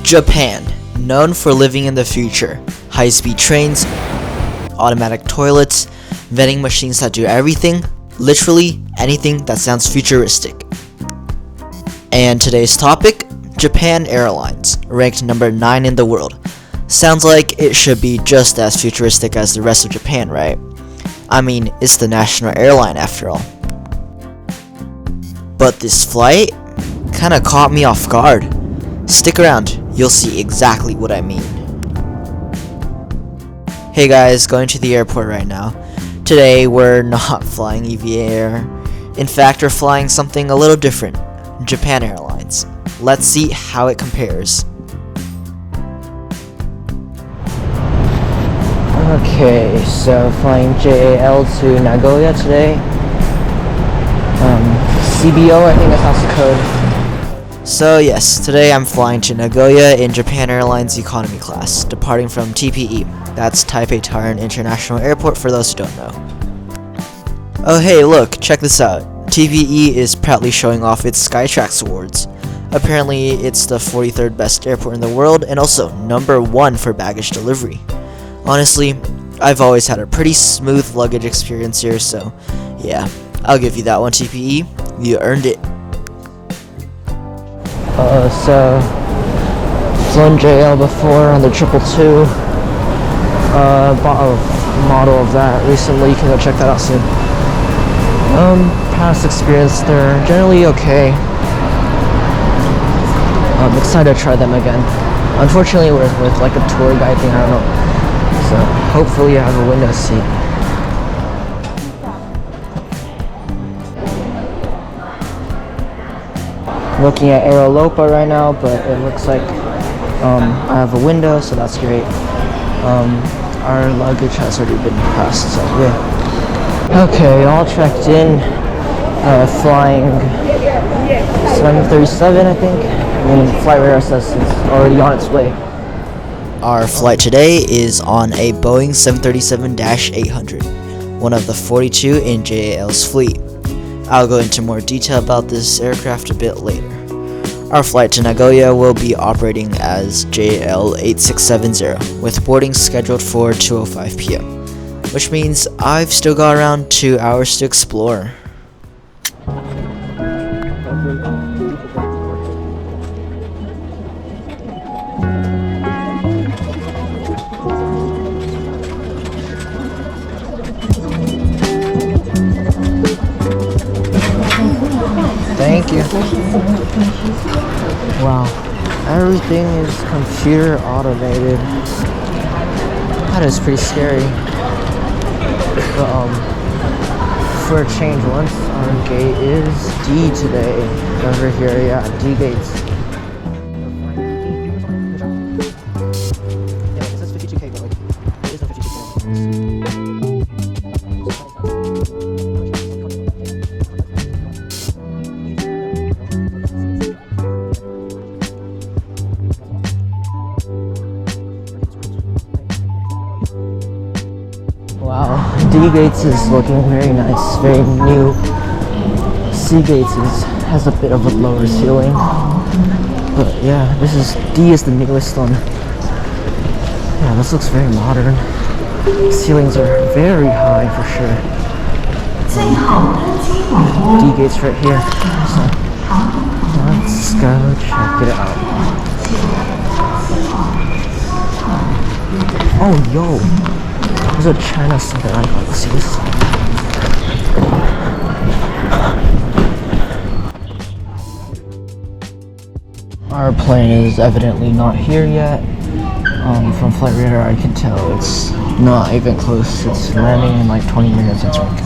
Japan, known for living in the future. High-speed trains, automatic toilets, vending machines that do everything, literally anything that sounds futuristic. And today's topic, Japan Airlines, ranked number 9 in the world. Sounds like it should be just as futuristic as the rest of Japan, right? I mean, it's the national airline after all. But this flight kinda caught me off guard. Stick around, you'll see exactly what I mean. Hey guys, going to the airport right now. Today we're not flying Aviation. In fact, we're flying something a little different, Japan Airlines. Let's see how it compares. Okay, so flying JAL to Nagoya today. CBO, I think that's the code. So yes, today I'm flying to Nagoya in Japan Airlines Economy Class, departing from TPE. That's Taipei International Airport for those who don't know. Oh hey, look, check this out. TPE is proudly showing off its Skytrax awards. Apparently, it's the 43rd best airport in the world and also number 1 for baggage delivery. Honestly, I've always had a pretty smooth luggage experience here, so yeah, I'll give you that one, TPE. You earned it. So flown JL before on the 222. Bought a model of that recently. You can go check that out soon. Past experience, they're generally okay. I'm excited to try them again. Unfortunately, we're with like a tour guide thing. I don't know. So hopefully, I have a window seat. Looking at Aerolopa right now, but it looks like I have a window, so that's great. Our luggage has already been passed, so yeah. Okay, all checked in. Flying 737, I think. And flight radar says it's already on its way. Our flight today is on a Boeing 737-800, one of the 42 in JAL's fleet. I'll go into more detail about this aircraft a bit later. Our flight to Nagoya will be operating as JL 8670, with boarding scheduled for 2:05 p.m., which means I've still got around 2 hours to explore. Thank you. Wow, everything is computer automated. That is pretty scary. But for a change, once our gate is D today. Over here, yeah, D gates. Yeah, it says 52K, but like, it is no 52K. Wow, D gates is looking very nice, very new. C gates has a bit of a lower ceiling, but yeah, D is the newest one. Yeah, this looks very modern. Ceilings are very high for sure. D gates right here. So let's go check it out. Oh yo! There's a China something icon. Let's see this. Our plane is evidently not here yet. From flight radar, I can tell it's not even close. It's landing in like 20 minutes, I think.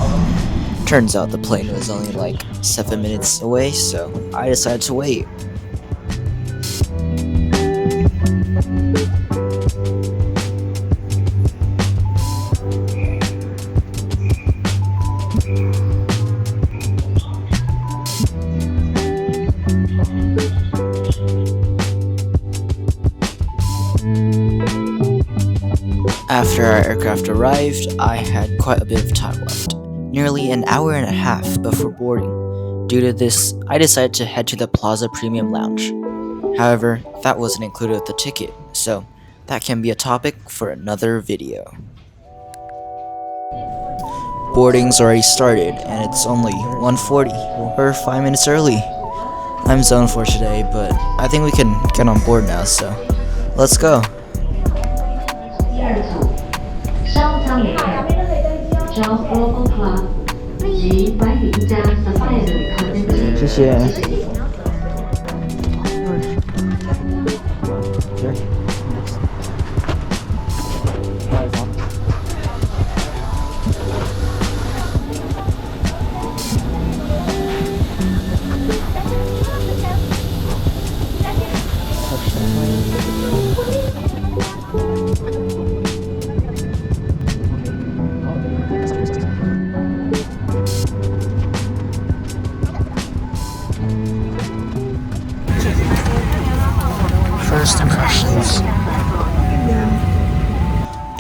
Turns out the plane was only like 7 minutes away, so I decided to wait. After our aircraft arrived, I had quite a bit of time left, nearly an hour and a half before boarding. Due to this, I decided to head to the Plaza Premium Lounge. However, that wasn't included with the ticket, so that can be a topic for another video. Boarding's already started, and it's only 1:40. We're 5 minutes early. I'm zoned for today, but I think we can get on board now, so let's go. 第二组商务舱旅客 JAL Global Class 及管理一家 Sustained 旅客登记。谢谢。First impressions.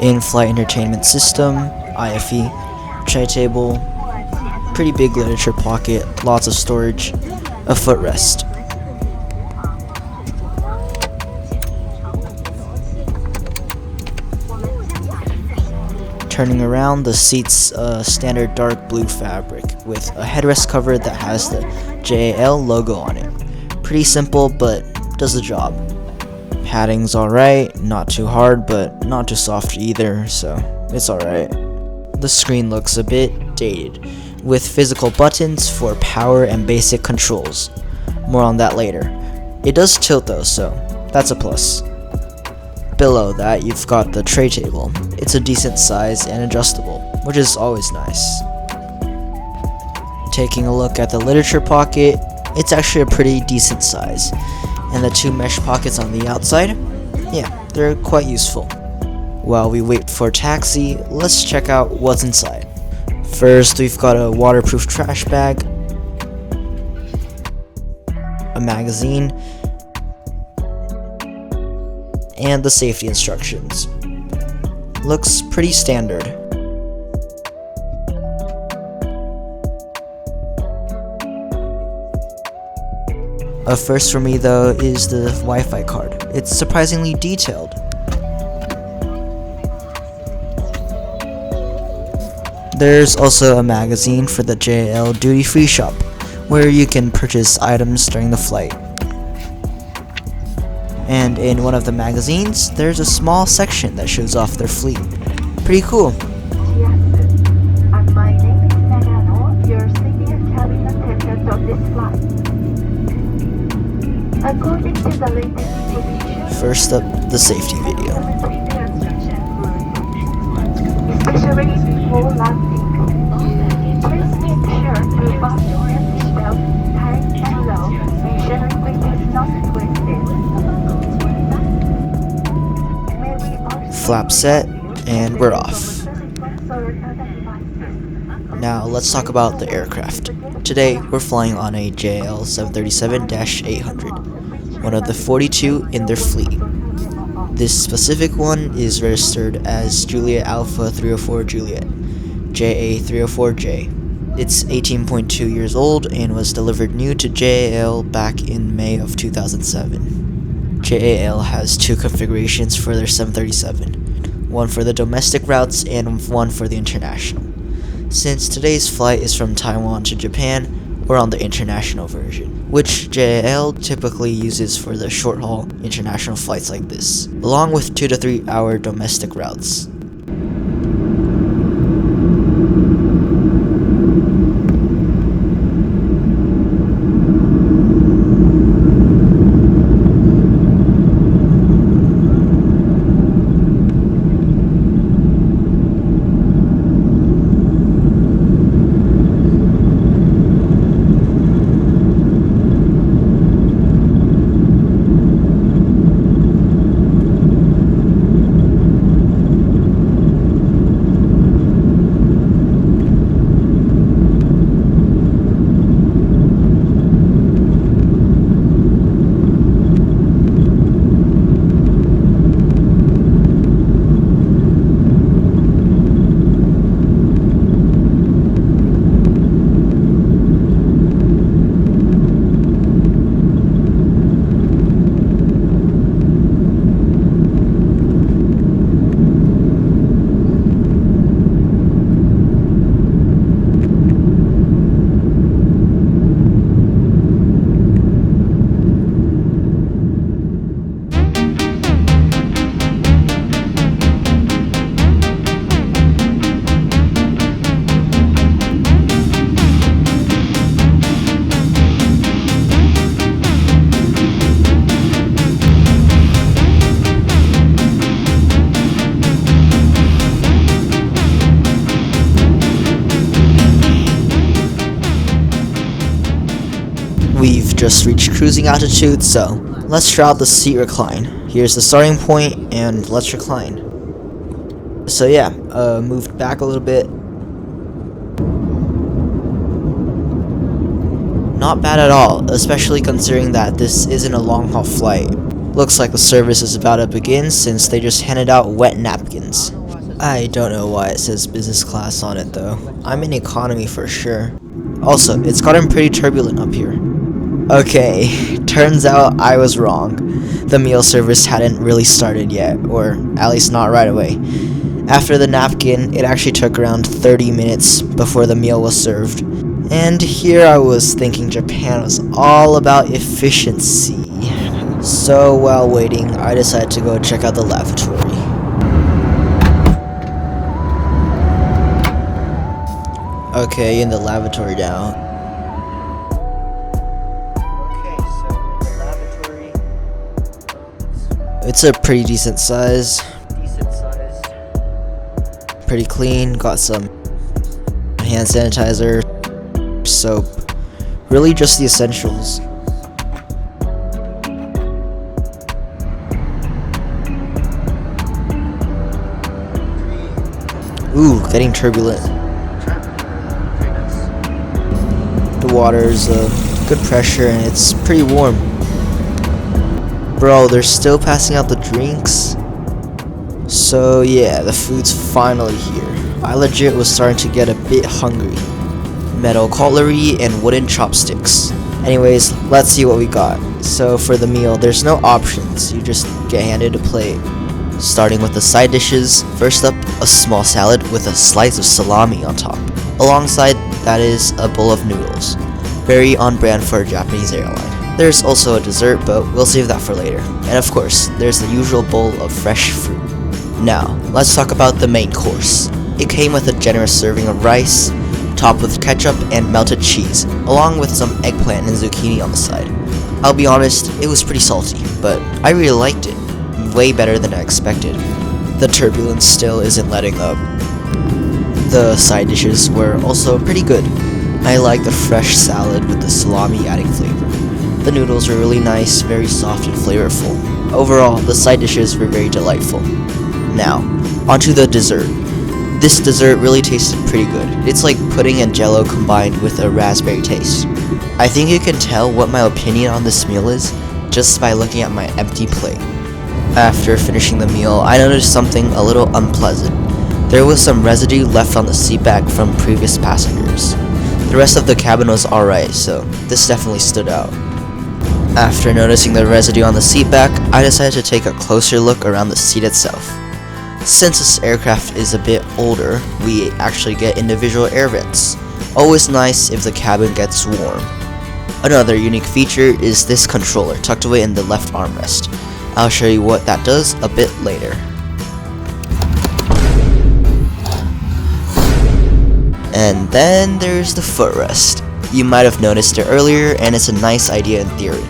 In-flight entertainment system, IFE, tray table, pretty big literature pocket, lots of storage, a footrest. Turning around, the seat's standard dark blue fabric with a headrest cover that has the JAL logo on it. Pretty simple, but does the job. Padding's alright, not too hard, but not too soft either, so it's alright. The screen looks a bit dated, with physical buttons for power and basic controls. More on that later. It does tilt though, so that's a plus. Below that, you've got the tray table. It's a decent size and adjustable, which is always nice. Taking a look at the literature pocket, it's actually a pretty decent size. And the two mesh pockets on the outside, yeah, they're quite useful. While we wait for taxi, let's check out what's inside. First, we've got a waterproof trash bag, a magazine, and the safety instructions. Looks pretty standard. A first for me though is the Wi-Fi card. It's surprisingly detailed. There's also a magazine for the JAL duty-free shop, where you can purchase items during the flight. And in one of the magazines, there's a small section that shows off their fleet. Pretty cool. My name is Nagano, your senior cabin attendant of this flight. According to the latest information, First up, the safety video. especially before landing, please make sure to button your seatbelt tight and low, ensuring it is not twisted. May we also Flap set, and we're off. Now let's talk about the aircraft. Today we're flying on a JAL 737-800, one of the 42 in their fleet. This specific one is registered as Juliet Alpha 304 Juliet, JA304J. It's 18.2 years old and was delivered new to JAL back in May of 2007. JAL has two configurations for their 737, one for the domestic routes and one for the international. Since today's flight is from Taiwan to Japan, we're on the international version, which JAL typically uses for the short-haul international flights like this, along with 2 to 3 hour domestic routes. just reached cruising altitude, so let's try out the seat recline. Here's the starting point, and let's recline. So yeah, moved back a little bit. Not bad at all, especially considering that this isn't a long haul flight. Looks like the service is about to begin since they just handed out wet napkins. I don't know why it says business class on it though. I'm in economy for sure. Also, it's gotten pretty turbulent up here. Okay, turns out I was wrong. The meal service hadn't really started yet, or at least not right away. After the napkin, it actually took around 30 minutes before the meal was served. And here I was thinking Japan was all about efficiency. So while waiting, I decided to go check out the lavatory. Okay, in the lavatory now. Okay, so in the lavatory, it's a pretty decent size. Pretty clean, got some hand sanitizer, soap, really just the essentials. Ooh, getting turbulent. The water's good pressure and it's pretty warm. Bro, they're still passing out the drinks. So yeah, the food's finally here. I legit was starting to get a bit hungry. Metal cutlery and wooden chopsticks. Anyways, let's see what we got. So for the meal, there's no options. You just get handed a plate. Starting with the side dishes, first up, a small salad with a slice of salami on top. Alongside that is a bowl of noodles. Very on brand for a Japanese airline. There's also a dessert, but we'll save that for later. And of course, there's the usual bowl of fresh fruit. Now, let's talk about the main course. It came with a generous serving of rice, topped with ketchup and melted cheese, along with some eggplant and zucchini on the side. I'll be honest, it was pretty salty, but I really liked it. Way better than I expected. The turbulence still isn't letting up. The side dishes were also pretty good. I like the fresh salad with the salami adding flavor. The noodles were really nice, very soft and flavorful. Overall, the side dishes were very delightful. Now, onto the dessert. This dessert really tasted pretty good. It's like pudding and jello combined with a raspberry taste. I think you can tell what my opinion on this meal is just by looking at my empty plate. After finishing the meal, I noticed something a little unpleasant. There was some residue left on the seat back from previous passengers. The rest of the cabin was alright, so this definitely stood out. After noticing the residue on the seat back, I decided to take a closer look around the seat itself. Since this aircraft is a bit older, we actually get individual air vents. Always nice if the cabin gets warm. Another unique feature is this controller tucked away in the left armrest. I'll show you what that does a bit later. And then there's the footrest. You might have noticed it earlier, and it's a nice idea in theory,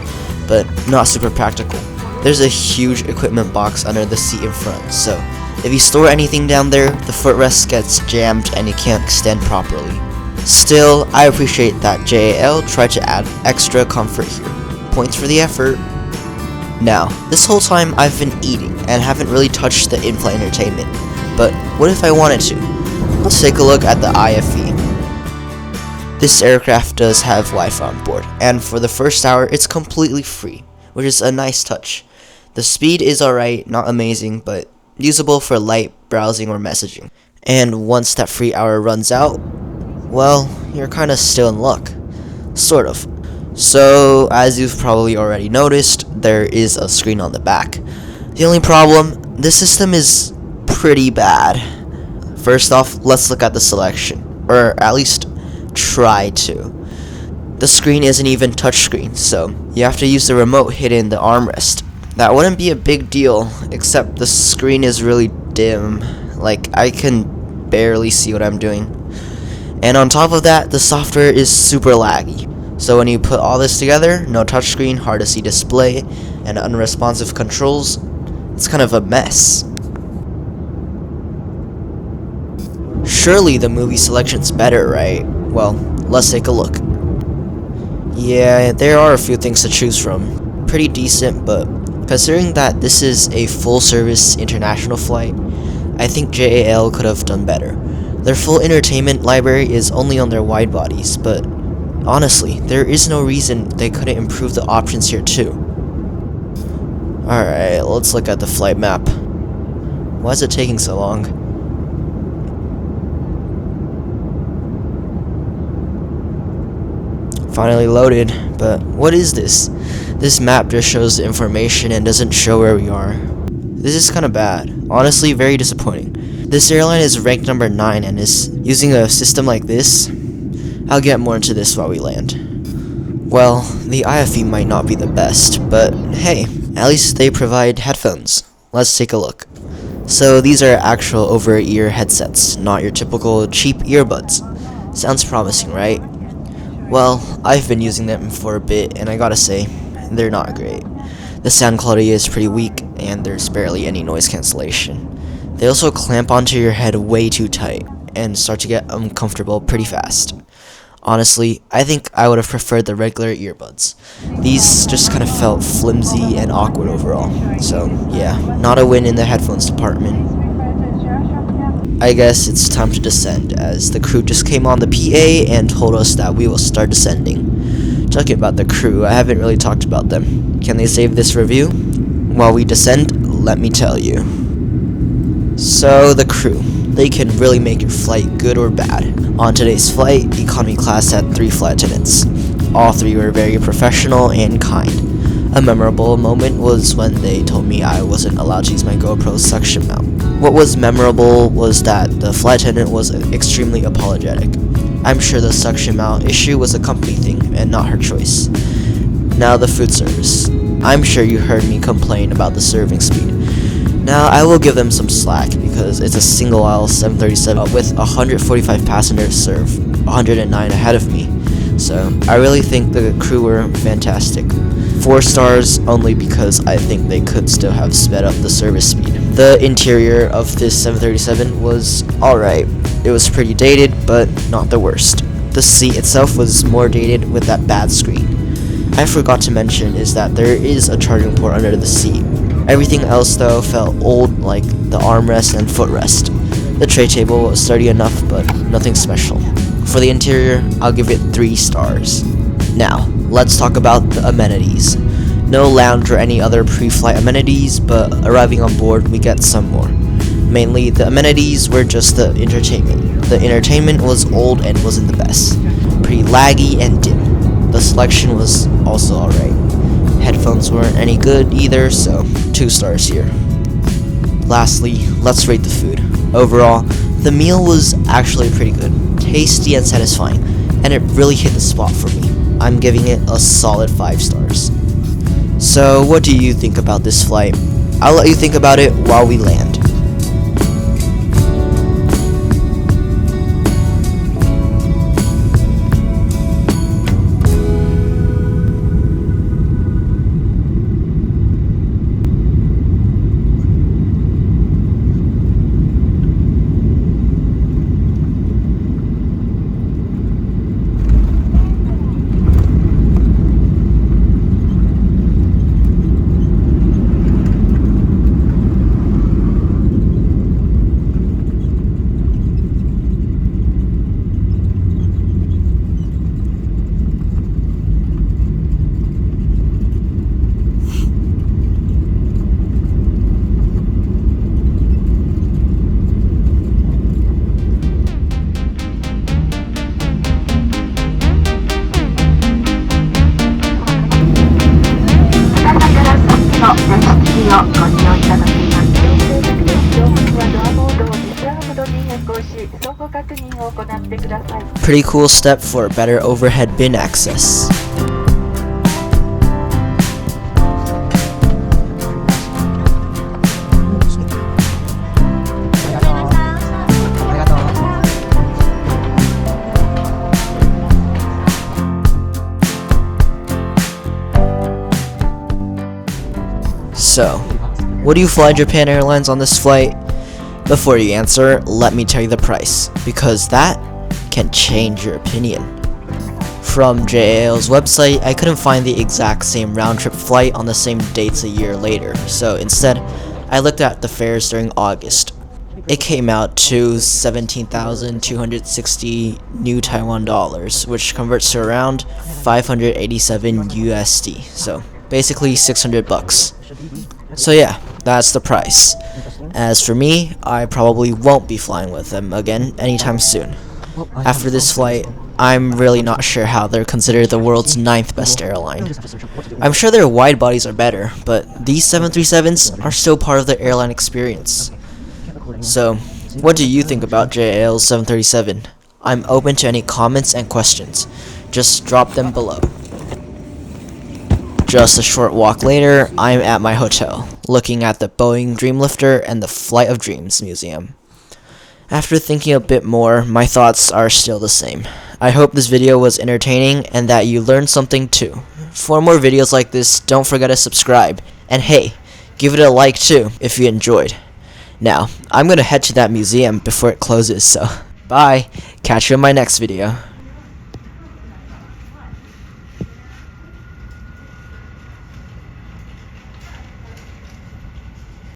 but not super practical. There's a huge equipment box under the seat in front, so if you store anything down there, the footrest gets jammed and you can't extend properly. Still, I appreciate that JAL tried to add extra comfort here. Points for the effort. Now, this whole time I've been eating and haven't really touched the in-flight entertainment, but what if I wanted to? Let's take a look at the IFE. This aircraft does have Wi-Fi on board, and for the first hour it's completely free, which is a nice touch. The speed is alright, not amazing, but usable for light browsing or messaging. And once that free hour runs out, well, you're kinda still in luck. Sort of. So, as you've probably already noticed, there is a screen on the back. The only problem, this system is pretty bad. First off, let's look at the selection, or at least try to. The screen isn't even touchscreen, so you have to use the remote hidden in the armrest. That wouldn't be a big deal, except the screen is really dim, like I can barely see what I'm doing. And on top of that, the software is super laggy. So when you put all this together, no touchscreen, hard to see display, and unresponsive controls, it's kind of a mess. Surely the movie selection's better, right? Well, let's take a look. Yeah, there are a few things to choose from. Pretty decent, but considering that this is a full-service international flight, I think JAL could have done better. Their full entertainment library is only on their wide bodies, but honestly, there is no reason they couldn't improve the options here too. Alright, let's look at the flight map. Why is it taking so long? Finally loaded, but what is this? This map just shows the information and doesn't show where we are. This is kinda bad. Honestly, very disappointing. This airline is ranked number 9 and is using a system like this. I'll get more into this while we land. Well, the IFE might not be the best, but hey, at least they provide headphones. Let's take a look. So these are actual over-ear headsets, not your typical cheap earbuds. Sounds promising, right? Well, I've been using them for a bit, and I gotta say, they're not great. The sound quality is pretty weak, and there's barely any noise cancellation. They also clamp onto your head way too tight, and start to get uncomfortable pretty fast. Honestly, I think I would have preferred the regular earbuds. These just kind of felt flimsy and awkward overall. So, yeah, not a win in the headphones department. I guess it's time to descend, as the crew just came on the PA and told us that we will start descending. Talking about the crew, I haven't really talked about them. Can they save this review? While we descend, let me tell you. So, the crew. They can really make your flight good or bad. On today's flight, economy class had 3 flight attendants. All 3 were very professional and kind. A memorable moment was when they told me I wasn't allowed to use my GoPro suction mount. What was memorable was that the flight attendant was extremely apologetic. I'm sure the suction mount issue was a company thing and not her choice. Now the food service. I'm sure you heard me complain about the serving speed. Now I will give them some slack because it's a single aisle 737 with 145 passengers served, 109 ahead of me. So I really think the crew were fantastic. 4 stars only because I think they could still have sped up the service speed. The interior of this 737 was alright. It was pretty dated, but not the worst. The seat itself was more dated with that bad screen. I forgot to mention is that there is a charging port under the seat. Everything else though felt old, like the armrest and footrest. The tray table was sturdy enough, but nothing special. For the interior, I'll give it 3 stars. Now, let's talk about the amenities. No lounge or any other pre-flight amenities, but arriving on board, we get some more. Mainly, the amenities were just the entertainment. The entertainment was old and wasn't the best. Pretty laggy and dim. The selection was also alright. Headphones weren't any good either, so 2 stars here. Lastly, let's rate the food. Overall, the meal was actually pretty good, tasty and satisfying, and it really hit the spot for me. I'm giving it a solid 5 stars. So, what do you think about this flight? I'll let you think about it while we land. Pretty cool step for better overhead bin access. So, would you fly Japan Airlines on this flight? Before you answer, let me tell you the price, because that can change your opinion. From JAL's website, I couldn't find the exact same round-trip flight on the same dates a year later, so instead, I looked at the fares during August. It came out to 17,260 new Taiwan dollars, which converts to around 587 USD, so basically 600 bucks. So yeah, that's the price. As for me, I probably won't be flying with them again anytime soon. After this flight, I'm really not sure how they're considered the world's 9th best airline. I'm sure their wide bodies are better, but these 737s are still part of the airline experience. So, what do you think about JAL's 737? I'm open to any comments and questions. Just drop them below. Just a short walk later, I'm at my hotel, looking at the Boeing Dreamlifter and the Flight of Dreams Museum. After thinking a bit more, my thoughts are still the same. I hope this video was entertaining and that you learned something too. For more videos like this, don't forget to subscribe. And hey, give it a like too if you enjoyed. Now, I'm gonna head to that museum before it closes, so bye. Catch you in my next video.